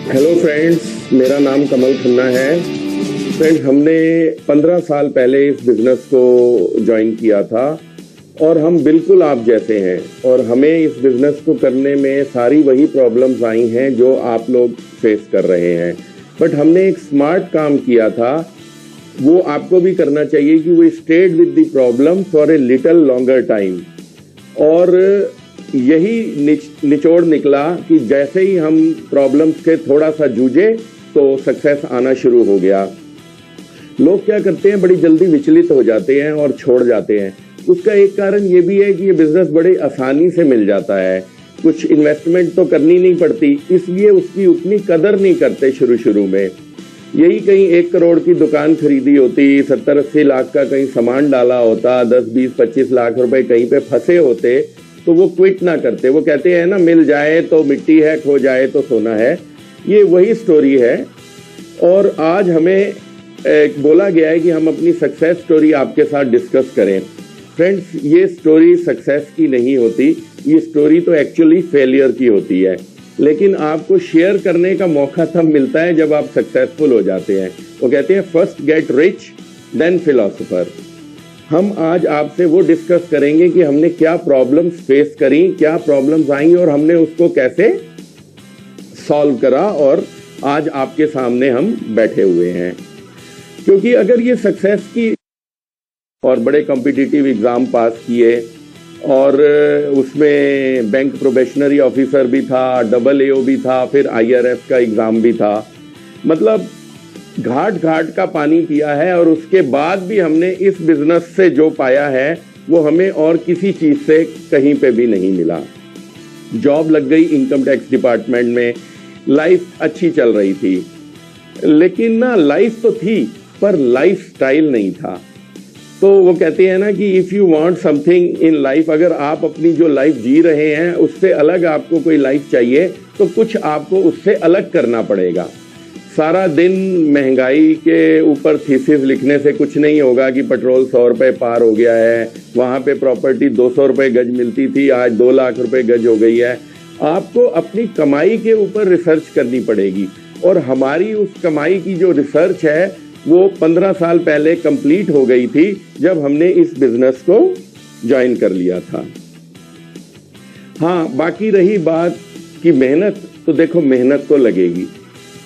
Hello friends, मेरा नाम कमल खन्ना है। फ्रेंड्स, हमने 15 साल पहले इस बिजनेस को ज्वाइन किया था और हम बिल्कुल आप जैसे हैं और हमें इस बिजनेस को करने में सारी वही प्रॉब्लम्स आई हैं जो आप लोग फेस कर रहे हैं। बट हमने एक स्मार्ट काम किया था, वो आपको भी करना चाहिए कि वो stayed with the problem for a little longer time. और यही निचोड़ निकला कि जैसे ही हम प्रॉब्लम्स के थोड़ा सा जूझे तो सक्सेस आना शुरू हो गया। लोग क्या करते हैं, बड़ी जल्दी विचलित हो जाते हैं और छोड़ जाते हैं। उसका एक कारण ये भी है कि ये बिजनेस बड़े आसानी से मिल जाता है, कुछ इन्वेस्टमेंट तो करनी नहीं पड़ती, इसलिए उसकी उतनी कदर नहीं करते शुरू में। यही कहीं 1 करोड़ की दुकान खरीदी होती, 70-80 लाख का कहीं सामान डाला होता, 10-20-25 लाख रुपए कहीं पे फंसे होते तो वो क्विट ना करते। वो कहते हैं ना, मिल जाए तो मिट्टी है, खो जाए तो सोना है। ये वही स्टोरी है। और आज हमें बोला गया है कि हम अपनी सक्सेस स्टोरी आपके साथ डिस्कस करें। फ्रेंड्स, ये स्टोरी सक्सेस की नहीं होती, ये स्टोरी तो एक्चुअली फेलियर की होती है। लेकिन आपको शेयर करने का मौका तब मिलता है जब आप सक्सेसफुल हो जाते हैं। वो कहते हैं first get rich then philosopher. हम आज आपसे वो डिस्कस करेंगे कि हमने क्या प्रॉब्लम्स फेस करी, क्या प्रॉब्लम्स आई और हमने उसको कैसे सॉल्व करा, और आज आपके सामने हम बैठे हुए हैं। क्योंकि अगर ये सक्सेस की और बड़े कॉम्पिटिटिव एग्जाम पास किए और उसमें बैंक प्रोबेशनरी ऑफिसर भी था, AAO भी था, फिर IRS का एग्जाम भी था, मतलब घाट घाट का पानी पिया है, और उसके बाद भी हमने इस बिजनेस से जो पाया है वो हमें और किसी चीज से कहीं पे भी नहीं मिला। जॉब लग गई इनकम टैक्स डिपार्टमेंट में, लाइफ अच्छी चल रही थी, लेकिन ना लाइफ तो थी पर लाइफ स्टाइल नहीं था। तो वो कहते हैं ना कि if you want something in life, अगर आप अपनी जो लाइफ जी रहे हैं उससे अलग आपको कोई लाइफ चाहिए तो कुछ आपको उससे अलग करना पड़ेगा। सारा दिन महंगाई के ऊपर थीसिस लिखने से कुछ नहीं होगा कि पेट्रोल 100 रुपए पार हो गया है, वहां पे प्रॉपर्टी 200 रुपए गज मिलती थी, आज 2 लाख रुपए गज हो गई है। आपको अपनी कमाई के ऊपर रिसर्च करनी पड़ेगी, और हमारी उस कमाई की जो रिसर्च है वो 15 साल पहले कंप्लीट हो गई थी जब हमने इस बिजनेस को ज्वाइन कर लिया था। हाँ, बाकी रही बात कि मेहनत, तो देखो मेहनत तो लगेगी।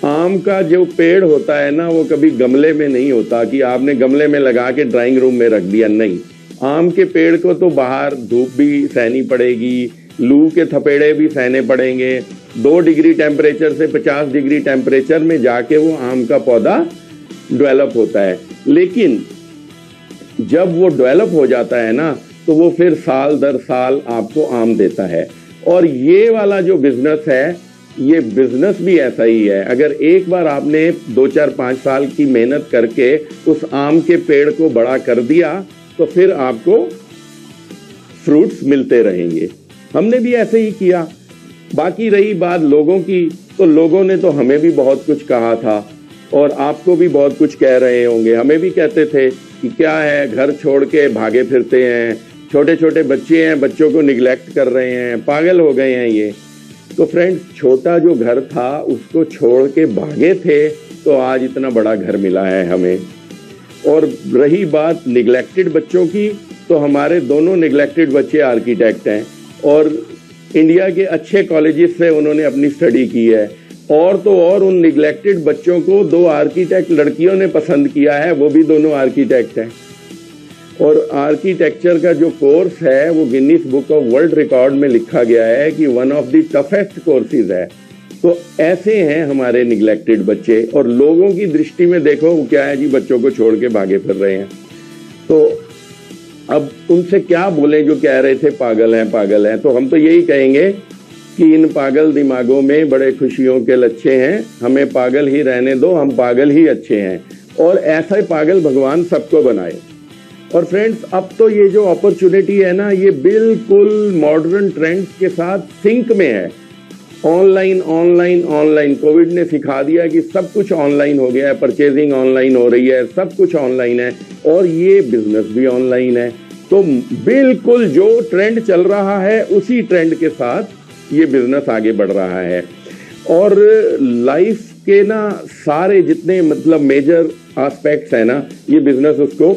आम का जो पेड़ होता है ना, वो कभी गमले में नहीं होता कि आपने गमले में लगा के ड्राइंग रूम में रख दिया, नहीं। आम के पेड़ को तो बाहर धूप भी सहनी पड़ेगी, लू के थपेड़े भी सहने पड़ेंगे, 2 डिग्री टेम्परेचर से 50 डिग्री टेम्परेचर में जाके वो आम का पौधा डेवलप होता है। लेकिन जब वो डेवलप हो जाता है ना, तो वो फिर साल दर साल आपको आम देता है। और ये वाला जो बिजनेस है, ये बिजनेस भी ऐसा ही है। अगर एक बार आपने 2-4-5 साल की मेहनत करके उस आम के पेड़ को बड़ा कर दिया तो फिर आपको फ्रूट्स मिलते रहेंगे। हमने भी ऐसे ही किया। बाकी रही बात लोगों की, तो लोगों ने तो हमें भी बहुत कुछ कहा था और आपको भी बहुत कुछ कह रहे होंगे। हमें भी कहते थे कि क्या है, घर छोड़ के भागे फिरते हैं, छोटे छोटे बच्चे हैं, बच्चों को निगलेक्ट कर रहे हैं, पागल हो गए हैं ये। तो फ्रेंड्स, छोटा जो घर था उसको छोड़ के भागे थे तो आज इतना बड़ा घर मिला है हमें। और रही बात निगलेक्टेड बच्चों की, तो हमारे दोनों निगलेक्टेड बच्चे आर्किटेक्ट हैं और इंडिया के अच्छे कॉलेजेस से उन्होंने अपनी स्टडी की है। और तो और उन निगलेक्टेड बच्चों को 2 आर्किटेक्ट लड़कियों ने पसंद किया है, वो भी दोनों आर्किटेक्ट हैं। और आर्किटेक्चर का जो कोर्स है वो Guinness book of world record में लिखा गया है कि one of the toughest courses है। तो ऐसे हैं हमारे निगलेक्टेड बच्चे। और लोगों की दृष्टि में देखो वो क्या है जी, बच्चों को छोड़ के भागे फिर रहे हैं। तो अब उनसे क्या बोले जो कह रहे थे पागल हैं पागल हैं। तो हम तो यही कहेंगे कि इन पागल दिमागों में बड़े खुशियों के लच्छे हैं, हमें पागल ही रहने दो, हम पागल ही अच्छे हैं। और ऐसा ही पागल भगवान सबको बनाए। और फ्रेंड्स, अब तो ये जो अपॉर्चुनिटी है ना, ये बिल्कुल मॉडर्न ट्रेंड्स के साथ सिंक में है। ऑनलाइन ऑनलाइन ऑनलाइन, कोविड ने सिखा दिया कि सब कुछ ऑनलाइन हो गया है, परचेजिंग ऑनलाइन हो रही है, सब कुछ ऑनलाइन है और ये बिजनेस भी ऑनलाइन है। तो बिल्कुल जो ट्रेंड चल रहा है उसी ट्रेंड के साथ ये बिजनेस आगे बढ़ रहा है। और लाइफ के ना सारे जितने मतलब मेजर एस्पेक्ट्स है ना, ये बिजनेस उसको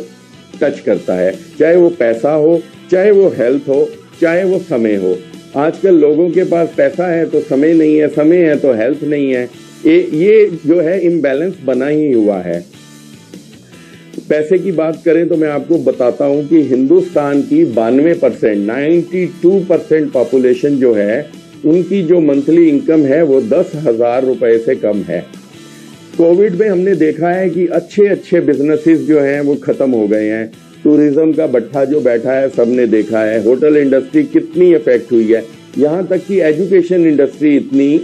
टच करता है, चाहे वो पैसा हो, चाहे वो हेल्थ हो, चाहे वो समय हो। आजकल लोगों के पास पैसा है तो समय नहीं है, समय है तो हेल्थ नहीं है। ये जो है इम्बैलेंस बना ही हुआ है। पैसे की बात करें तो मैं आपको बताता हूं कि हिंदुस्तान की 92%, 92% पॉपुलेशन जो है, उनकी जो मंथली इनकम है वो 10,000 रुपए से कम है। कोविड में हमने देखा है कि अच्छे अच्छे बिजनेसेस जो हैं वो खत्म हो गए हैं। टूरिज्म का भट्ठा जो बैठा है सबने देखा है, होटल इंडस्ट्री कितनी इफेक्ट हुई है, यहाँ तक कि एजुकेशन इंडस्ट्री इतनी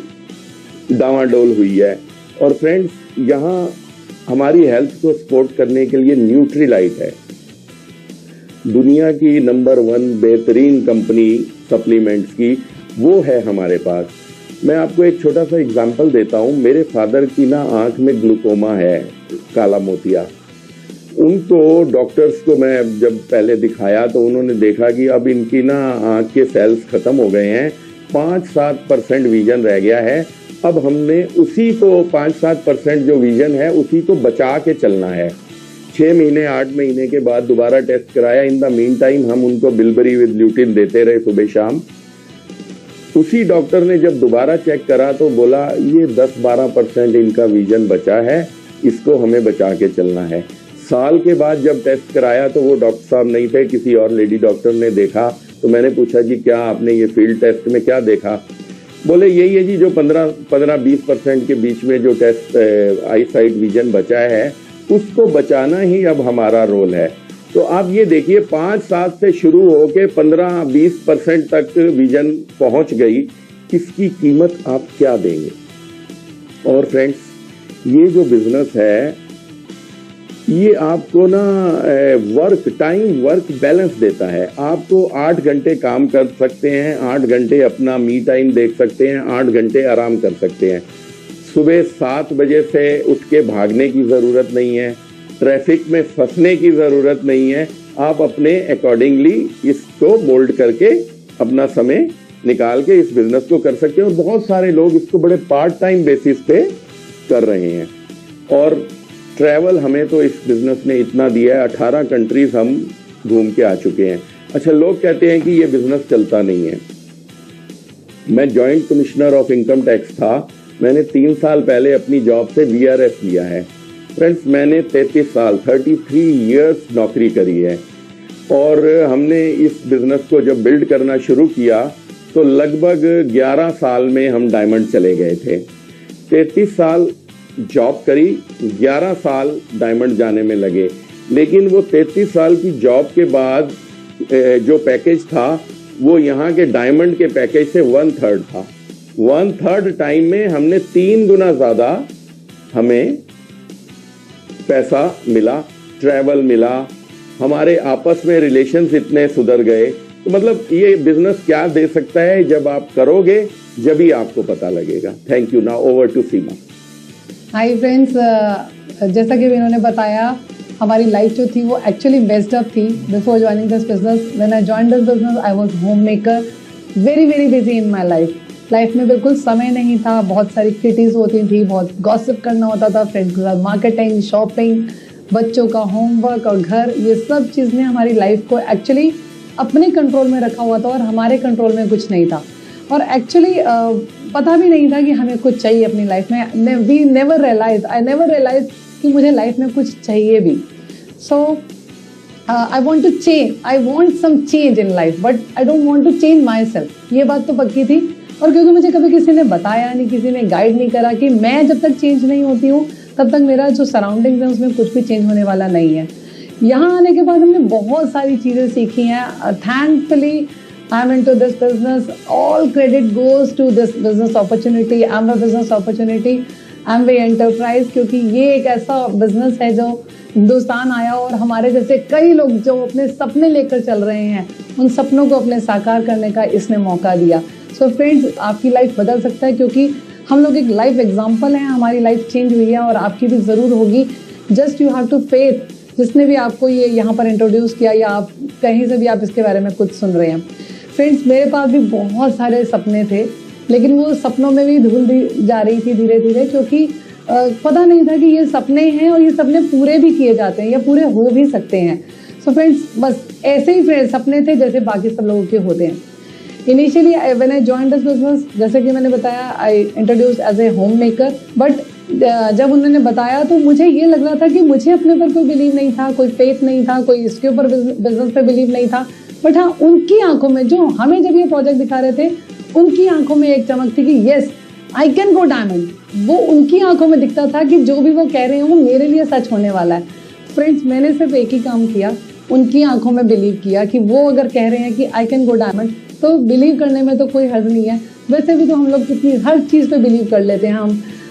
डावाडोल हुई है। और फ्रेंड्स, यहाँ हमारी हेल्थ को सपोर्ट करने के लिए न्यूट्रीलाइट है, दुनिया की नंबर 1 बेहतरीन कंपनी सप्लीमेंट्स की, वो है हमारे पास। मैं आपको एक छोटा सा एग्जांपल देता हूँ। मेरे फादर की ना आंख में ग्लूकोमा है, काला मोतिया। उनको डॉक्टर्स को मैं जब पहले दिखाया तो उन्होंने देखा कि अब इनकी ना आंख के सेल्स खत्म हो गए हैं, 5-7% विजन रह गया है। अब हमने उसी को 5-7% जो विजन है उसी को बचा के चलना है। 6 महीने 8 महीने के बाद दोबारा टेस्ट कराया। इन द मीन टाइम हम उनको बिलबरी विद ल्यूटिन देते रहे सुबह शाम। उसी डॉक्टर ने जब दोबारा चेक करा तो बोला ये 10-12% इनका विजन बचा है, इसको हमें बचा के चलना है। साल के बाद जब टेस्ट कराया तो वो डॉक्टर साहब नहीं थे, किसी और लेडी डॉक्टर ने देखा। तो मैंने पूछा जी क्या आपने ये फील्ड टेस्ट में क्या देखा? बोले यही है जी, जो 15-20% के बीच में जो टेस्ट आई साइट विजन बचा है उसको बचाना ही अब हमारा रोल है। तो आप ये देखिए 5-7 से शुरू होके 15-20% तक विजन पहुंच गई, इसकी कीमत आप क्या देंगे? और फ्रेंड्स, ये जो बिजनेस है ये आपको ना वर्क बैलेंस देता है। आपको 8 घंटे काम कर सकते हैं, 8 घंटे अपना मी टाइम देख सकते हैं, 8 घंटे आराम कर सकते हैं। सुबह 7 बजे से उठ के भागने की ज़रूरत नहीं है, ट्रैफिक में फंसने की ज़रूरत नहीं है। आप अपने अकॉर्डिंगली इसको मोल्ड करके अपना समय निकाल के इस बिजनेस को कर सकते हैं। और बहुत सारे लोग इसको बड़े पार्ट टाइम बेसिस पे कर रहे हैं। और ट्रैवल हमें तो इस बिजनेस ने इतना दिया है, 18 कंट्रीज हम घूम के आ चुके हैं। अच्छा, लोग कहते हैं कि ये बिजनेस चलता नहीं है। मैं joint commissioner of income tax था, मैंने 3 साल पहले अपनी जॉब से VRS लिया है। फ्रेंड्स, मैंने 33 ईयर्स नौकरी करी है। और हमने इस बिजनेस को जब बिल्ड करना शुरू किया तो लगभग 11 साल में हम डायमंड चले गए थे। 33 साल जॉब करी, 11 साल डायमंड जाने में लगे। लेकिन वो 33 साल की जॉब के बाद जो पैकेज था वो यहाँ के डायमंड के पैकेज से 1/3 था। 1/3 टाइम में हमने 3 गुना ज्यादा हमें पैसा मिला, ट्रैवल मिला, हमारे आपस में रिलेशंस इतने सुधर गए। तो मतलब ये बिजनेस क्या दे सकता है, जब आप करोगे जब ही आपको पता लगेगा। Thank you. Now over to Seema. Hi friends, जैसा कि इन्होंने बताया, हमारी लाइफ जो थी वो एक्चुअली बेस्ड अप थी before joining this business. When I joined this business I was home maker, very busy in my life में बिल्कुल समय नहीं था, बहुत सारी एक्टिविटीज़ होती थी, बहुत गॉसिप करना होता था फ्रेंड्स के साथ, मार्केटिंग, शॉपिंग, बच्चों का होमवर्क और घर, ये सब चीज़ ने हमारी लाइफ को एक्चुअली अपने कंट्रोल में रखा हुआ था और हमारे कंट्रोल में कुछ नहीं था। और एक्चुअली पता भी नहीं था कि हमें कुछ चाहिए अपनी लाइफ में। आई नेवर रियलाइज कि मुझे लाइफ में कुछ चाहिए भी। So I want some change in life, but I don't want to change myself. ये बात तो पक्की थी। और क्योंकि मुझे कभी किसी ने बताया नहीं, किसी ने गाइड नहीं करा कि मैं जब तक चेंज नहीं होती हूँ तब तक मेरा जो सराउंडिंग्स है उसमें कुछ भी चेंज होने वाला नहीं है। यहाँ आने के बाद हमने बहुत सारी चीज़ें सीखी हैं। Thankfully I'm into this business. All credit goes to this business opportunity, Amway business opportunity, Amway Enterprise, क्योंकि ये एक ऐसा बिजनेस है जो हिंदुस्तान आया और हमारे जैसे कई लोग जो अपने सपने लेकर चल रहे हैं, उन सपनों को अपने साकार करने का इसने मौका दिया। सो फ्रेंड्स, आपकी लाइफ बदल सकता है, क्योंकि हम लोग एक लाइफ एग्जाम्पल हैं। हमारी लाइफ चेंज हुई है और आपकी भी ज़रूर होगी। Just you have to faith. जिसने भी आपको ये यहाँ पर इंट्रोड्यूस किया या आप कहीं से भी आप इसके बारे में कुछ सुन रहे हैं, फ्रेंड्स, मेरे पास भी बहुत सारे सपने थे लेकिन वो सपनों में भी धुल जा रही थी धीरे धीरे, क्योंकि पता नहीं था कि ये सपने हैं और ये सपने पूरे भी किए जाते हैं या पूरे हो भी सकते हैं। सो फ्रेंड्स, बस ऐसे ही फ्रेंड्स सपने थे जैसे बाकी सब लोगों के होते हैं। Initially when I joined this business, जैसे कि मैंने बताया, I introduce as a home maker, but जब उन्होंने बताया तो मुझे ये लग रहा था कि मुझे अपने पर कोई बिलीव नहीं था, कोई फेथ नहीं था, कोई इसके ऊपर बिजनेस पे बिलीव नहीं था। बट हाँ, उनकी आंखों में, जो हमें जब ये प्रोजेक्ट दिखा रहे थे, उनकी आंखों में एक चमक थी कि yes I can go diamond. वो उनकी आंखों में दिखता था कि जो भी वो कह रहे हैं वो मेरे लिए सच होने वाला है। फ्रेंड्स, मैंने सिर्फ एक ही काम किया, उनकी आंखों में बिलीव किया कि वो अगर कह रहे हैं कि आई कैन गो डायमंड, तो बिलीव करने में तो कोई हर्ज नहीं है। वैसे भी तो हम लोग कितनी हर चीज़ पे बिलीव कर लेते हैं।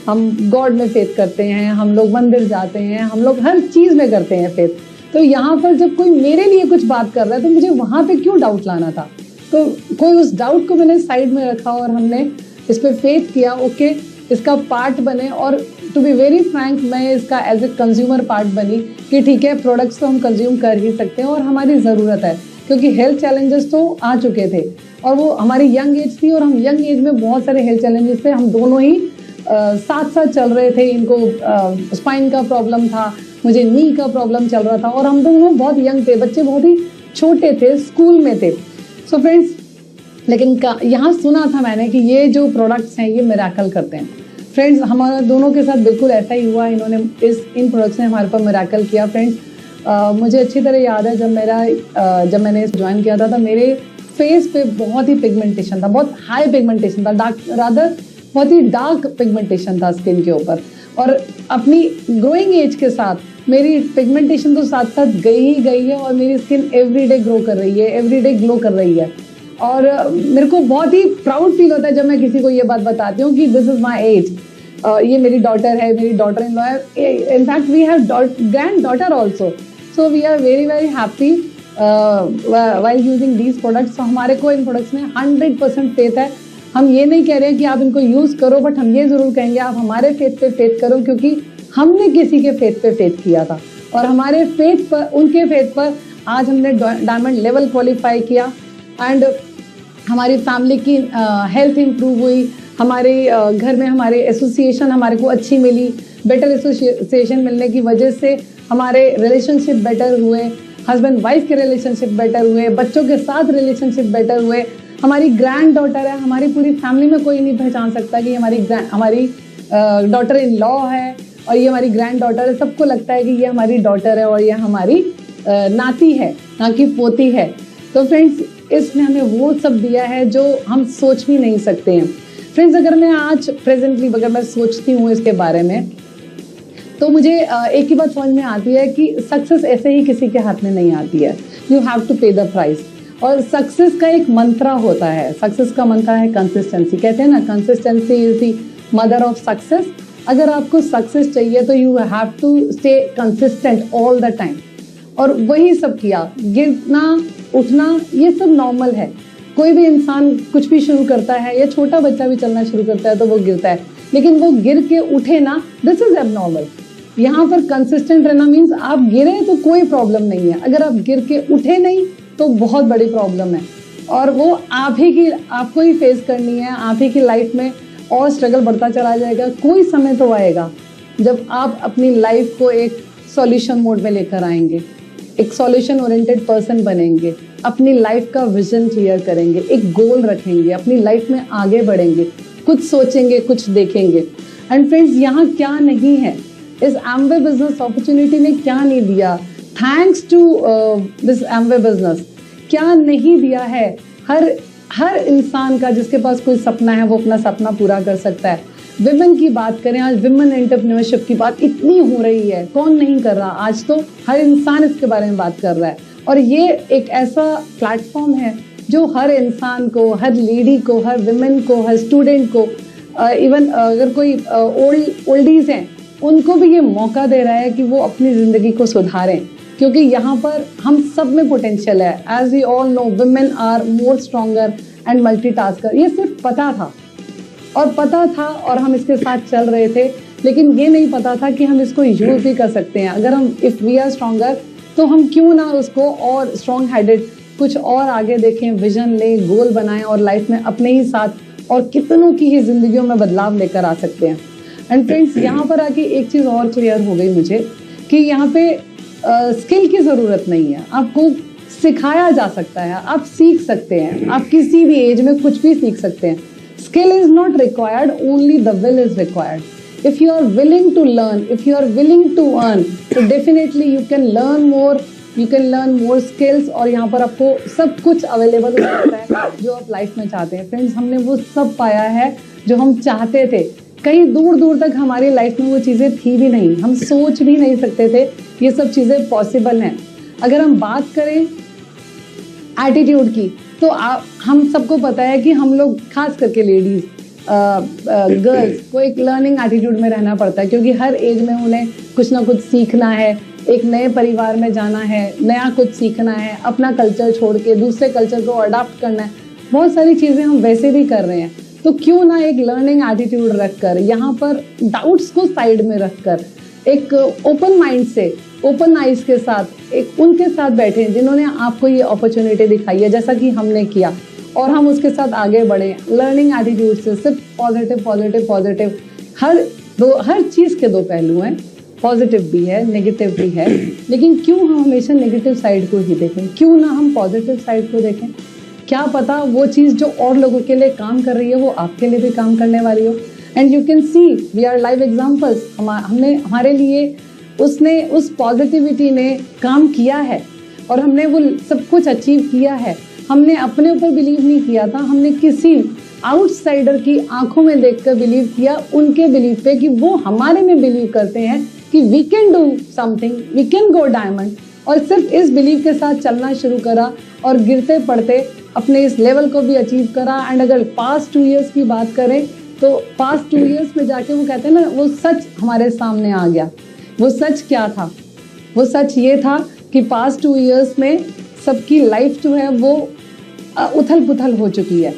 हम गॉड में फेथ करते हैं, हम लोग मंदिर जाते हैं, हम लोग हर चीज़ में करते हैं फेथ। तो यहाँ पर जब कोई मेरे लिए कुछ बात कर रहा है तो मुझे वहाँ पे क्यों डाउट लाना था। तो कोई उस डाउट को मैंने साइड में रखा और हमने इस पर फेथ किया। ओके, इसका पार्ट बने, और टू बी वेरी फ्रैंक, मैं इसका एज ए कंज्यूमर पार्ट बनी कि ठीक है, प्रोडक्ट्स तो हम कंज्यूम कर ही सकते हैं और हमारी ज़रूरत है, क्योंकि हेल्थ चैलेंजेस तो आ चुके थे और वो हमारी यंग एज थी और हम यंग एज में बहुत सारे हेल्थ चैलेंजेस थे। हम दोनों ही साथ साथ चल रहे थे। इनको स्पाइन का प्रॉब्लम था, मुझे नी का प्रॉब्लम चल रहा था, और हम दोनों बहुत यंग थे, बच्चे बहुत ही छोटे थे, स्कूल में थे। सो फ्रेंड्स, लेकिन यहाँ सुना था मैंने कि ये जो प्रोडक्ट्स हैं ये मिरेकल करते हैं। फ्रेंड्स, हमारा दोनों के साथ बिल्कुल ऐसा ही हुआ। इन्होंने इन प्रोडक्ट्स ने हमारे पर मिरेकल किया। फ्रेंड्स, मुझे अच्छी तरह याद है जब मैंने ज्वाइन किया था, मेरे फेस पे बहुत ही पिगमेंटेशन था, बहुत हाई पिगमेंटेशन था, बहुत ही डार्क पिगमेंटेशन था स्किन के ऊपर। और अपनी ग्रोइंग एज के साथ मेरी पिगमेंटेशन तो साथ साथ गई ही गई है और मेरी स्किन एवरीडे ग्रो कर रही है, एवरीडे ग्लो कर रही है। और मेरे को बहुत ही प्राउड फील होता है जब मैं किसी को ये बात बताती हूँ कि दिस इज माई एज। ये मेरी डॉटर है, मेरी डॉटर इन लॉ है। In fact we have grand daughter also. So we are very very happy while using these products. हमारे को इन प्रोडक्ट्स में 100% फेथ है। हम ये नहीं कह रहे हैं कि आप इनको यूज़ करो, बट हम ये ज़रूर कहेंगे आप हमारे फेथ पे फेथ करो, क्योंकि हमने किसी के फेथ पे फेथ किया था और हमारे फेथ पर, उनके फेथ पर आज हमने डायमंड लेवल क्वालिफाई किया। एंड हमारी फैमिली की हेल्थ इम्प्रूव हुई, हमारे घर में हमारे एसोसिएशन हमारे को अच्छी मिली। बेटर एसोसिएशन मिलने की वजह से हमारे रिलेशनशिप बेटर हुए, हस्बैंड वाइफ के रिलेशनशिप बेटर हुए, बच्चों के साथ रिलेशनशिप बेटर हुए। हमारी ग्रैंड डॉटर है, हमारी पूरी फैमिली में कोई नहीं पहचान सकता कि हमारी डॉटर इन लॉ है और ये हमारी ग्रैंड डॉटर है। सबको लगता है कि ये हमारी डॉटर है और ये हमारी नाती है, ना कि पोती है। तो फ्रेंड्स, इसने हमें वो सब दिया है जो हम सोच भी नहीं सकते हैं। फ्रेंड्स, अगर मैं आज प्रेजेंटली अगर मैं सोचती हूँ इसके बारे में, तो मुझे एक ही बात समझ में आती है कि सक्सेस ऐसे ही किसी के हाथ में नहीं आती है। यू हैव टू पे द प्राइस। और सक्सेस का एक मंत्रा होता है, सक्सेस का मंत्रा है कंसिस्टेंसी। कहते हैं ना, consistency is the mother of success. अगर आपको सक्सेस चाहिए तो you have to stay consistent all the time. और वही सब किया, गिरना उठना ये सब नॉर्मल है। कोई भी इंसान कुछ भी शुरू करता है या छोटा बच्चा भी चलना शुरू करता है तो वो गिरता है, लेकिन वो गिर के उठे ना, दिस इज एबनॉर्मल। यहाँ पर कंसिस्टेंट रहना मीन्स आप गिरे तो कोई प्रॉब्लम नहीं है, अगर आप गिर के उठे नहीं तो बहुत बड़ी प्रॉब्लम है। और वो आपको ही फेस करनी है। आप ही की लाइफ में और स्ट्रगल बढ़ता चला जाएगा। कोई समय तो आएगा जब आप अपनी लाइफ को एक सॉल्यूशन मोड में लेकर आएंगे, एक सॉल्यूशन ओरिएंटेड पर्सन बनेंगे, अपनी लाइफ का विजन क्लियर करेंगे, एक गोल रखेंगे, अपनी लाइफ में आगे बढ़ेंगे, कुछ सोचेंगे, कुछ देखेंगे। एंड फ्रेंड्स, यहाँ क्या नहीं है, इस एमवे बिजनेस अपॉर्चुनिटी ने क्या नहीं दिया, thanks to this Amway business क्या नहीं दिया है। हर इंसान का जिसके पास कोई सपना है वो अपना सपना पूरा कर सकता है। विमेन की बात करें, आज विमेन एंटरप्रेन्योरशिप की बात इतनी हो रही है, कौन नहीं कर रहा। आज तो हर इंसान इसके बारे में बात कर रहा है और ये एक ऐसा प्लेटफॉर्म है जो हर इंसान को, हर लेडी को, हर विमेन को, हर स्टूडेंट को, इवन अगर कोई ओल्डीज हैं उनको भी ये मौका दे रहा है कि वो अपनी ज़िंदगी को सुधारें, क्योंकि यहाँ पर हम सब में पोटेंशियल है। As we all know, women are more stronger and multitasker. ये सिर्फ पता था और हम इसके साथ चल रहे थे, लेकिन ये नहीं पता था कि हम इसको यूज भी कर सकते हैं। अगर हम इफ़ वी आर स्ट्रॉन्गर तो हम क्यों ना उसको और स्ट्रॉन्ग हेडेड कुछ और आगे देखें, विजन लें, गोल बनाएं और लाइफ में अपने ही साथ और कितनों की ही जिंदगियों में बदलाव लेकर आ सकते हैं। एंड फ्रेंड्स, यहाँ पर आके एक चीज और क्लियर हो गई मुझे कि यहाँ पे स्किल की जरूरत नहीं है, आपको सिखाया जा सकता है, आप सीख सकते हैं, आप किसी भी एज में कुछ भी सीख सकते हैं। Skill is not required, only the will is required. If you are willing to learn, if you are willing to earn, तो definitely you can learn more, you can learn more skills, और यहाँ पर आपको सब कुछ available हो सकता है जो आप लाइफ में चाहते हैं। फ्रेंड्स, हमने वो सब पाया है जो हम चाहते थे। कहीं दूर दूर तक हमारी लाइफ में वो चीज़ें थी भी नहीं, हम सोच भी नहीं सकते थे ये सब चीज़ें पॉसिबल हैं। अगर हम बात करें एटीट्यूड की, तो हम सबको पता है कि हम लोग, खास करके लेडीज गर्ल्स को एक लर्निंग एटीट्यूड में रहना पड़ता है, क्योंकि हर एज में उन्हें कुछ ना कुछ सीखना है, एक नए परिवार में जाना है, नया कुछ सीखना है, अपना कल्चर छोड़ के दूसरे कल्चर को अडॉप्ट करना है। बहुत सारी चीज़ें हम वैसे भी कर रहे हैं, तो क्यों ना एक लर्निंग एटीट्यूड रखकर, यहाँ पर डाउट्स को साइड में रखकर, एक ओपन माइंड से, ओपन आइज के साथ एक उनके साथ बैठे जिन्होंने आपको ये अपॉर्चुनिटी दिखाई है, जैसा कि हमने किया, और हम उसके साथ आगे बढ़े लर्निंग एटीट्यूड से। सिर्फ पॉजिटिव पॉजिटिव पॉजिटिव, हर चीज़ के दो पहलू हैं, पॉजिटिव भी है, नेगेटिव भी है, लेकिन क्यों हम हमेशा नेगेटिव साइड को ही देखें, क्यों ना हम पॉजिटिव साइड को देखें। क्या पता वो चीज़ जो और लोगों के लिए काम कर रही है वो आपके लिए भी काम करने वाली हो। And you can see, we are live examples. हमने, हमारे लिए उसने, उस पॉजिटिविटी ने काम किया है, और हमने वो सब कुछ अचीव किया है। हमने अपने ऊपर बिलीव नहीं किया था, हमने किसी आउटसाइडर की आंखों में देखकर बिलीव किया, उनके बिलीव पे, कि वो हमारे में बिलीव करते हैं कि we can do something, we can go diamond. और सिर्फ इस बिलीव के साथ चलना शुरू करा, और गिरते पड़ते अपने इस लेवल को भी अचीव करा। एंड अगर पास्ट 2 इयर्स की बात करें, तो पास्ट 2 इयर्स में जाके वो कहते हैं ना, वो सच हमारे सामने आ गया। वो सच क्या था? वो सच ये था कि पास्ट 2 इयर्स में सबकी लाइफ जो है वो उथल पुथल हो चुकी है।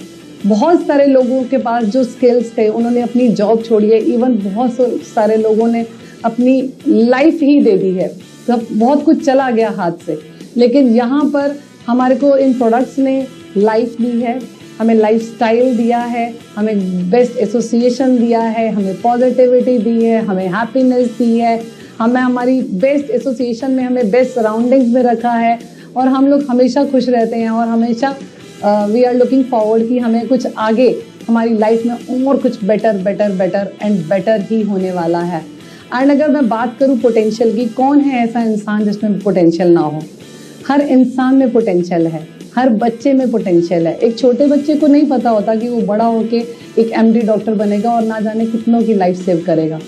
बहुत सारे लोगों के पास जो स्किल्स थे, उन्होंने अपनी जॉब छोड़ी है, इवन बहुत सारे लोगों ने अपनी लाइफ ही दे दी है, तो बहुत कुछ चला गया हाथ से। लेकिन यहाँ पर हमारे को इन प्रोडक्ट्स ने लाइफ दी है, हमें लाइफस्टाइल दिया है, हमें बेस्ट एसोसिएशन दिया है, हमें पॉजिटिविटी दी है, हमें हैप्पीनेस दी है, हमें हमारी बेस्ट एसोसिएशन में हमें बेस्ट सराउंडिंग्स में रखा है, और हम लोग हमेशा खुश रहते हैं, और हमेशा वी आर लुकिंग फॉरवर्ड कि हमें कुछ आगे हमारी लाइफ में और कुछ better better better and better ही होने वाला है। एंड अगर मैं बात करूँ पोटेंशियल की, कौन है ऐसा इंसान जिसमें पोटेंशियल ना हो? हर इंसान में पोटेंशियल है, हर बच्चे में पोटेंशियल है। एक छोटे बच्चे को नहीं पता होता कि वो बड़ा होके एक MD डॉक्टर बनेगा और ना जाने कितनों की लाइफ सेव करेगा,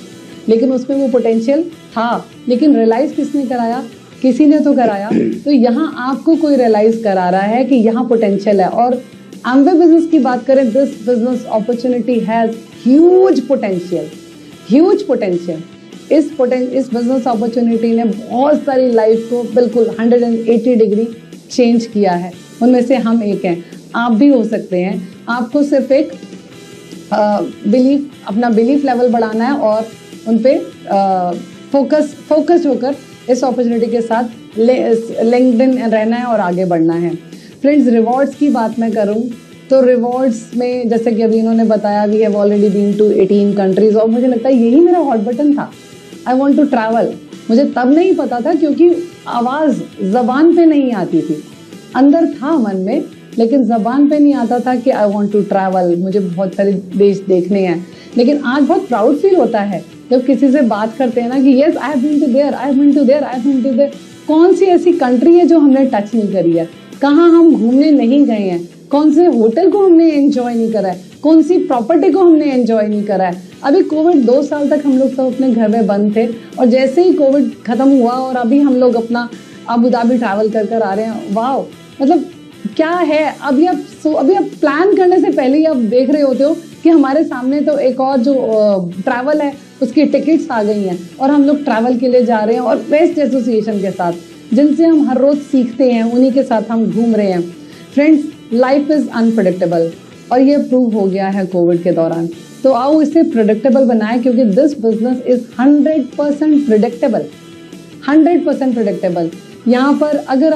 लेकिन उसमें वो पोटेंशियल था। लेकिन रियलाइज किसने कराया? किसी ने तो कराया। तो यहाँ आपको कोई रियलाइज करा रहा है कि यहाँ पोटेंशियल है। और एमवे बिजनेस की बात करें, this business opportunity has huge potential, huge potential. इस बिजनेस अपॉर्चुनिटी ने बहुत सारी लाइफ को बिल्कुल 180 डिग्री चेंज किया है। उनमें से हम एक हैं, आप भी हो सकते हैं। आपको सिर्फ एक अपना बिलीफ लेवल बढ़ाना है, और उन पे फोकस होकर इस अपॉर्चुनिटी के साथ लिंक्ड इन रहना है और आगे बढ़ना है। फ्रेंड्स, रिवॉर्ड्स की बात मैं करूं तो रिवॉर्ड्स में, जैसे कि अभी इन्होंने बताया, we have already been to 18 countries, और मुझे लगता है यही मेरा हॉट बटन था। I want to travel. मुझे तब नहीं पता था, क्योंकि आवाज़ ज़बान पे नहीं आती थी, अंदर था मन में, लेकिन ज़बान पे नहीं आता था कि आई वॉन्ट टू ट्रैवल, मुझे बहुत सारे देश देखने हैं। लेकिन आज बहुत प्राउड फील होता है जब किसी से बात करते हैं ना कि yes I have been to there, I have been to there, I have been to there. कौन सी ऐसी कंट्री है जो हमने टच नहीं करी है? कहाँ हम घूमने नहीं गए हैं? कौन से होटल को हमने एंजॉय नहीं करा है? कौन सी प्रॉपर्टी को हमने एंजॉय नहीं करा है? अभी कोविड 2 साल तक हम लोग सब अपने घर में बंद थे, और जैसे ही कोविड खत्म हुआ और अभी हम लोग अपना अबू धाबी ट्रैवल कर आ रहे हैं। वाओ, मतलब क्या है। अभी आप प्लान करने से पहले ही आप देख रहे होते हो कि हमारे सामने तो एक और जो ट्रैवल है उसकी टिकट्स आ गई हैं, और हम लोग ट्रैवल के लिए जा रहे हैं, और बेस्ट एसोसिएशन के साथ, जिनसे हम हर रोज सीखते हैं, उन्हीं के साथ हम घूम रहे हैं। फ्रेंड्स, लाइफ इज अनप्रेडिक्टेबल, और ये प्रूव हो गया है कोविड के दौरान। तो आओ इसे प्रेडिक्टेबल बनाए, क्योंकि this business is 100% predictable, 100% predictable. यहाँ पर अगर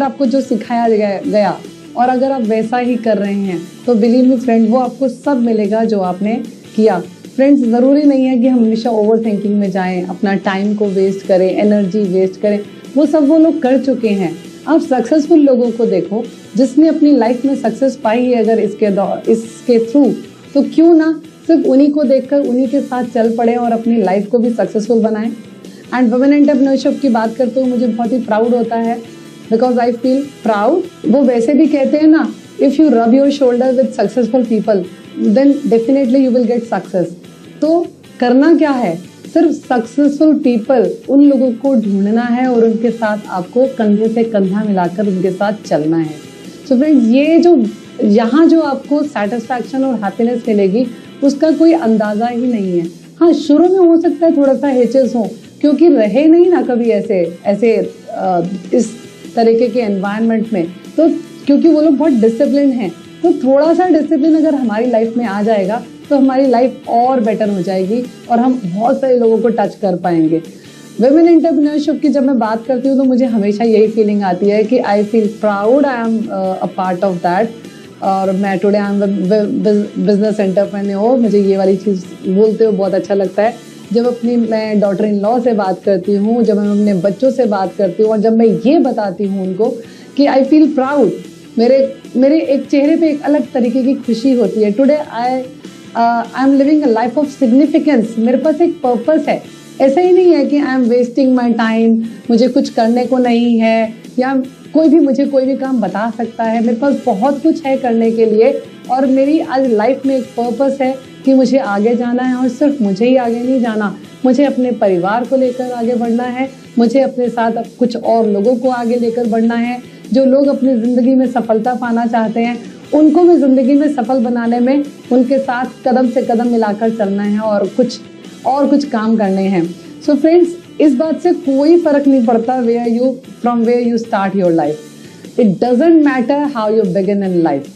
आपको जो सिखाया गया और अगर आप वैसा ही कर रहे हैं तो बिलीव मी फ्रेंड, वो आपको सब मिलेगा जो आपने किया। फ्रेंड्स, ज़रूरी नहीं है कि हम हमेशा ओवर थिंकिंग में जाएं, अपना टाइम को वेस्ट करें, एनर्जी वेस्ट करें। वो सब वो लोग कर चुके हैं। आप सक्सेसफुल लोगों को देखो जिसने अपनी लाइफ में सक्सेस पाई है अगर इसके थ्रू, तो क्यों ना सिर्फ उन्हीं को देखकर उन्हीं के साथ चल पड़े और अपनी लाइफ को भी सक्सेसफुल बनाएं। एंड वुमेन एंटरप्रेन्योरशिप की बात करते हुए मुझे बहुत ही प्राउड होता है, बिकॉज आई फील प्राउड। वो वैसे भी कहते हैं ना, if you rub your shoulder with successful people then definitely you will get success. तो करना क्या है, सिर्फ सक्सेसफुल पीपल, उन लोगों को ढूंढना है और उनके साथ आपको कंधे से कंधा मिलाकर उनके साथ चलना है। सो फ्रेंड्स, ये जो यहाँ जो आपको सेटिस्फैक्शन और हैप्पीनेस मिलेगी उसका कोई अंदाजा ही नहीं है। हाँ, शुरू में हो सकता है थोड़ा सा हिचेस हो, क्योंकि रहे नहीं ना कभी ऐसे इस तरीके के एनवायरनमेंट में, तो क्योंकि वो लोग बहुत डिसिप्लिन हैं, तो थोड़ा सा डिसिप्लिन अगर हमारी लाइफ में आ जाएगा तो हमारी लाइफ और बेटर हो जाएगी और हम बहुत सारे लोगों को टच कर पाएंगे। वुमेन एंटरप्रेन्योरशिप की जब मैं बात करती हूँ तो मुझे हमेशा यही फीलिंग आती है कि I feel proud, I am a part of that. और मैं today I am business entrepreneur. मुझे ये वाली चीज़ बोलते हुए बहुत अच्छा लगता है। जब मैं डॉटर इन लॉ से बात करती हूँ, जब मैं अपने बच्चों से बात करती हूँ और जब मैं ये बताती हूँ उनको कि आई फील प्राउड, मेरे एक चेहरे पे एक अलग तरीके की खुशी होती है। Today I am living a life of significance. मेरे पास एक पर्पस है। ऐसा ही नहीं है कि I am wasting my time, मुझे कुछ करने को नहीं है, या कोई भी मुझे कोई भी काम बता सकता है। मेरे पास बहुत कुछ है करने के लिए और मेरी आज लाइफ में एक पर्पस है कि मुझे आगे जाना है। और सिर्फ मुझे ही आगे नहीं जाना, मुझे अपने परिवार को लेकर आगे बढ़ना है, मुझे अपने साथ कुछ और लोगों को आगे लेकर बढ़ना है। जो लोग अपनी ज़िंदगी में सफलता पाना चाहते हैं उनको भी ज़िंदगी में सफल बनाने में उनके साथ कदम से कदम मिलाकर चलना है और कुछ काम करने हैं। सो फ्रेंड्स, इस बात से कोई फर्क नहीं पड़ता from where you start your life. It doesn't matter how you begin in life,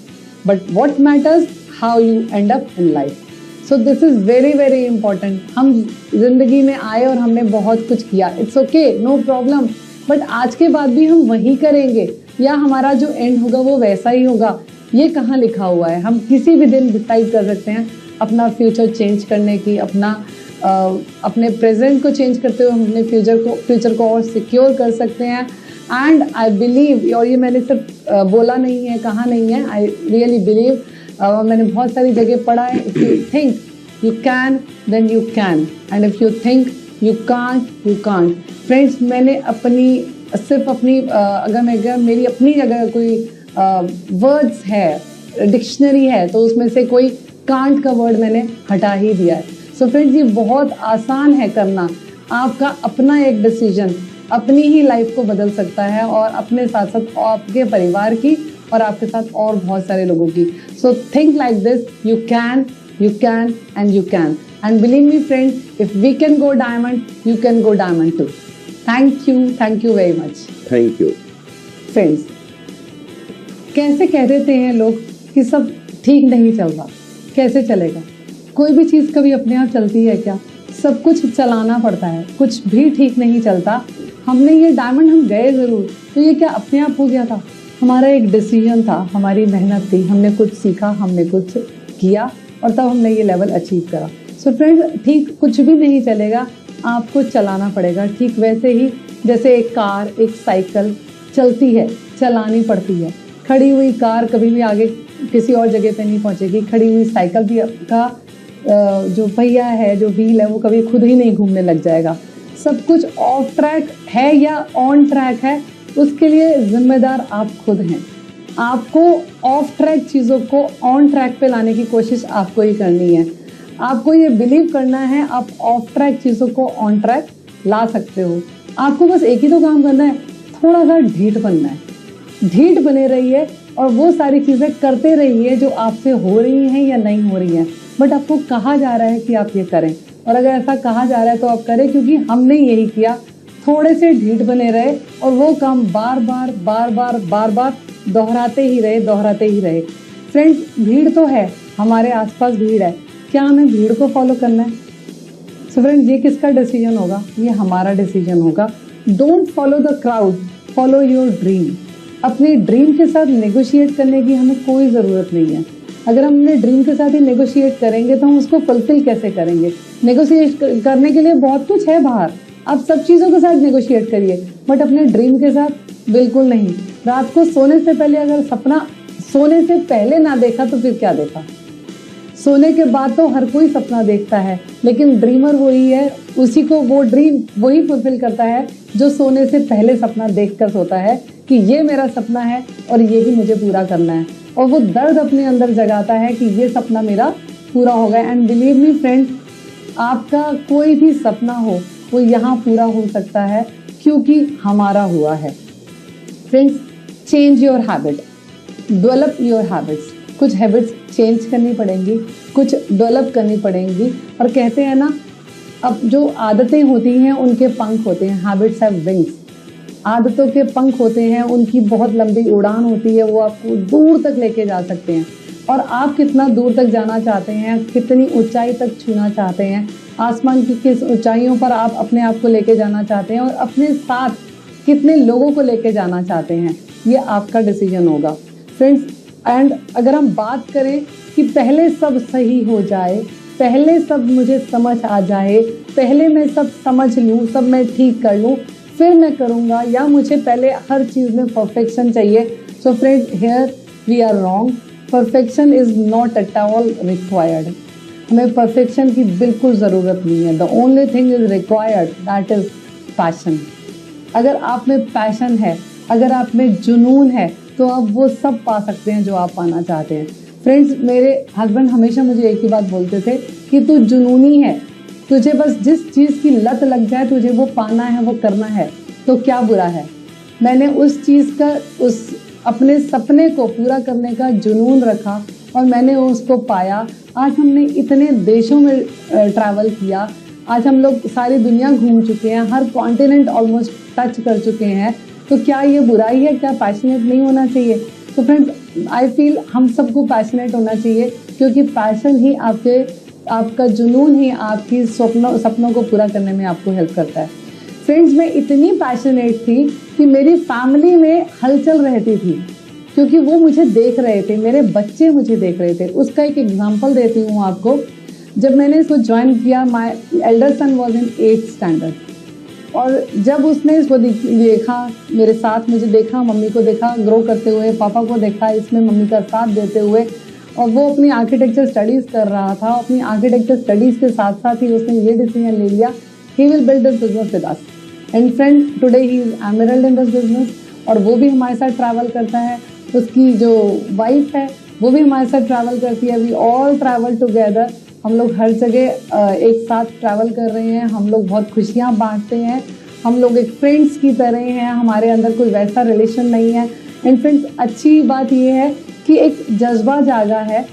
but what matters how you end up in life. So this is very very important. हम जिंदगी में आए और हमने बहुत कुछ किया, it's okay, no problem, but आज के बाद भी हम वही करेंगे या हमारा जो एंड होगा वो वैसा ही होगा, ये कहाँ लिखा हुआ है। हम किसी भी दिन डिसाइड कर सकते हैं अपना फ्यूचर चेंज करने की, अपने प्रेजेंट को चेंज करते हुए हम अपने फ्यूचर को और सिक्योर कर सकते हैं। एंड आई बिलीव, और ये मैंने सिर्फ बोला नहीं है, कहा नहीं है, आई रियली बिलीव, मैंने बहुत सारी जगह पढ़ा है, if you think you can then you can, and if you think you can't you can't. Friends, मैंने मेरी अपनी अगर कोई वर्ड्स है, डिक्शनरी है, तो उसमें से कोई कांट का वर्ड मैंने हटा ही दिया है। सो फ्रेंड्स, ये बहुत आसान है करना। आपका अपना एक डिसीजन अपनी ही लाइफ को बदल सकता है और अपने साथ साथ आपके परिवार की और आपके साथ और बहुत सारे लोगों की। So think like this, you can and you can, and believe me friend, if we can go diamond, you can go diamond too. Thank you very much. Thank you friends, कैसे कह देते हैं लोग कि सब ठीक नहीं चल रहा, कैसे चलेगा? कोई भी चीज़ कभी अपने आप चलती है क्या? सब कुछ चलाना पड़ता है, कुछ भी ठीक नहीं चलता। हमने ये डायमंड, हम गए ज़रूर, तो ये क्या अपने आप हो गया था? हमारा एक डिसीजन था, हमारी मेहनत थी, हमने कुछ सीखा, हमने कुछ किया और तब हमने ये लेवल अचीव करा। सो फ्रेंड्स, ठीक कुछ भी नहीं चलेगा, आपको चलाना पड़ेगा। ठीक वैसे ही जैसे एक कार, एक साइकिल चलती है, चलानी पड़ती है। खड़ी हुई कार कभी भी आगे किसी और जगह पे नहीं पहुंचेगी। खड़ी हुई साइकिल भी का जो पहिया है, जो व्हील है, वो कभी खुद ही नहीं घूमने लग जाएगा। सब कुछ ऑफ ट्रैक है या ऑन ट्रैक है, उसके लिए जिम्मेदार आप खुद हैं। आपको ऑफ ट्रैक चीज़ों को ऑन ट्रैक पे लाने की कोशिश आपको ही करनी है। आपको ये बिलीव करना है आप ऑफ ट्रैक चीज़ों को ऑन ट्रैक ला सकते हो। आपको बस एक ही तो काम करना है, थोड़ा सा ढीठ बनना है। ढीठ बने रहिए और वो सारी चीज़ें करते रहिए जो आपसे हो रही हैं या नहीं हो रही हैं, बट आपको कहा जा रहा है कि आप ये करें, और अगर ऐसा कहा जा रहा है तो आप करें, क्योंकि हमने यही किया। थोड़े से ढीठ बने रहे और वो काम बार बार दोहराते ही रहे। फ्रेंड्स, भीड़ तो है, हमारे आसपास भीड़ है, क्या हमें भीड़ को फॉलो करना है? सो फ्रेंड्स, ये किसका डिसीजन होगा? ये हमारा डिसीजन होगा। Don't follow the crowd, follow your dream. अपने ड्रीम के साथ नेगोशिएट करने की हमें कोई ज़रूरत नहीं है। अगर हम अपने ड्रीम के साथ ही नेगोशिएट करेंगे तो हम उसको फुलफिल कैसे करेंगे? नेगोशिएट करने के लिए बहुत कुछ है बाहर, आप सब चीज़ों के साथ नेगोशिएट करिए, बट अपने ड्रीम के साथ बिल्कुल नहीं। रात को सोने से पहले अगर सपना सोने से पहले ना देखा तो फिर क्या देखा? सोने के बाद तो हर कोई सपना देखता है, लेकिन ड्रीमर वही है, उसी को वो ड्रीम वही फुलफिल करता है जो सोने से पहले सपना देखकर सोता है कि ये मेरा सपना है और ये ही मुझे पूरा करना है, और वो दर्द अपने अंदर जगाता है कि ये सपना मेरा पूरा होगा। एंड बिलीव मी फ्रेंड्स, आपका कोई भी सपना हो वो यहाँ पूरा हो सकता है क्योंकि हमारा हुआ है। Friends, change your habit, develop your habits. कुछ हैबिट्स चेंज करनी पड़ेंगी, कुछ डेवलप करनी पड़ेंगी। और कहते हैं ना, अब जो आदतें होती हैं उनके पंख होते हैं, हैबिट्स हैव विंग्स। आदतों के पंख होते हैं, उनकी बहुत लंबी उड़ान होती है, वो आपको दूर तक लेके जा सकते हैं। और आप कितना दूर तक जाना चाहते हैं, कितनी ऊंचाई तक छूना चाहते हैं, आसमान की किस ऊंचाइयों पर आप अपने आप को लेके जाना चाहते हैं और अपने साथ कितने लोगों को लेके जाना चाहते हैं, ये आपका डिसीजन होगा फ्रेंड्स। एंड अगर हम बात करें कि पहले सब सही हो जाए, पहले सब मुझे समझ आ जाए, पहले मैं सब समझ लूँ, सब मैं ठीक कर लूँ, फिर मैं करूँगा, या मुझे पहले हर चीज़ में परफेक्शन चाहिए। So friends, here we are wrong. Perfection is not at all required. हमें परफेक्शन की बिल्कुल ज़रूरत नहीं है। The only thing is required, that is passion. अगर आप में पैशन है, अगर आप में जुनून है, तो आप वो सब पा सकते हैं जो आप पाना चाहते हैं। फ्रेंड्स, मेरे हस्बैंड हमेशा मुझे एक ही बात बोलते थे कि तू जुनूनी है, तुझे बस जिस चीज़ की लत लग जाए, तुझे वो पाना है, वो करना है, तो क्या बुरा है। मैंने उस चीज़ का, उस अपने सपने को पूरा करने का जुनून रखा और मैंने उसको पाया। आज हमने इतने देशों में ट्रैवल किया, आज हम लोग सारी दुनिया घूम चुके हैं, हर कॉन्टिनेंट ऑलमोस्ट टच कर चुके हैं, तो क्या ये बुराई है? क्या पैशनेट नहीं होना चाहिए? तो फ्रेंड्स, आई फील हम सबको पैशनेट होना चाहिए, क्योंकि पैशन ही आपका जुनून ही आपकी सपनों को पूरा करने में आपको हेल्प करता है। फ्रेंड्स, मैं इतनी पैशनेट थी कि मेरी फैमिली में हलचल रहती थी, क्योंकि वो मुझे देख रहे थे, मेरे बच्चे मुझे देख रहे थे। उसका एक एग्जांपल देती हूँ आपको। जब मैंने इसको ज्वाइन किया, my elder son was in 8th standard, और जब उसने इसको देखा, मेरे साथ मुझे देखा, मम्मी को देखा ग्रो करते हुए, पापा को देखा इसमें मम्मी का साथ देते हुए, और वो अपनी आर्किटेक्चर स्टडीज़ कर रहा था। अपनी आर्किटेक्चर स्टडीज़ के साथ साथ ही उसने ये डिसीजन ले लिया, he will build this business with us. And friend, today he is emerald in this business, और वो भी हमारे साथ ट्रैवल करता है। उसकी जो वाइफ है वो भी हमारे साथ ट्रैवल करती है। We all travel together. हम लोग हर जगह एक साथ ट्रैवल कर रहे हैं। हम लोग बहुत खुशियाँ बांटते हैं। हम लोग एक फ्रेंड्स की तरह हैं, हमारे अंदर कोई वैसा रिलेशन नहीं है। एंड फ्रेंड्स, अच्छी बात ये है कि एक जज्बा जागा है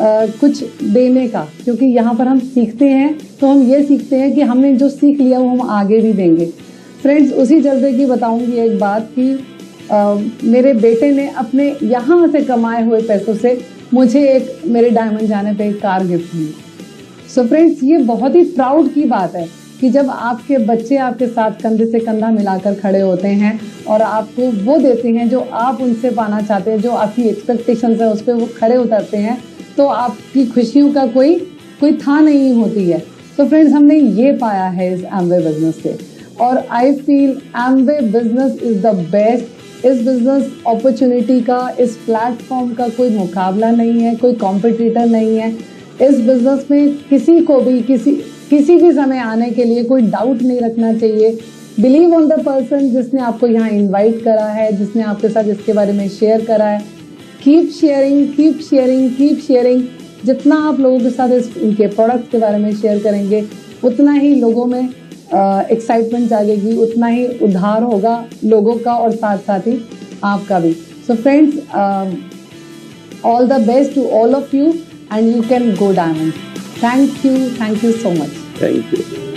कुछ देने का, क्योंकि यहाँ पर हम सीखते हैं, तो हम ये सीखते हैं कि हमने जो सीख लिया वो हम आगे भी देंगे। फ्रेंड्स, उसी जज्बे की बताऊँगी एक बात कि मेरे बेटे ने अपने यहाँ से कमाए हुए पैसों से मुझे एक मेरे डायमंड जाने पे एक कार गिफ्ट की। सो फ्रेंड्स, ये बहुत ही प्राउड की बात है कि जब आपके बच्चे आपके साथ कंधे से कंधा मिलाकर खड़े होते हैं और आपको वो देते हैं जो आप उनसे पाना चाहते हैं, जो आपकी एक्सपेक्टेशंस है उस पर वो खड़े उतरते हैं, तो आपकी खुशियों का कोई था नहीं होती है। तो फ्रेंड्स, हमने ये पाया है इस एमवे बिजनेस से, और I feel Amway business is the best. इस बिजनेस अपॉर्चुनिटी का, इस प्लेटफॉर्म का कोई मुकाबला नहीं है, कोई कॉम्पिटिटर नहीं है। इस बिजनेस में किसी को भी किसी भी समय आने के लिए कोई डाउट नहीं रखना चाहिए। बिलीव ऑन द पर्सन जिसने आपको यहाँ इनवाइट करा है, जिसने आपके साथ इसके बारे में शेयर करा है। Keep sharing, keep sharing, keep sharing. जितना आप लोगों के साथ इनके प्रोडक्ट्स के बारे में शेयर करेंगे, उतना ही लोगों में एक्साइटमेंट जागेगी, उतना ही उद्धार होगा लोगों का और साथ साथ ही आपका भी। So friends, all the best to all of you, and you can go diamond. Thank you so much. Thank you.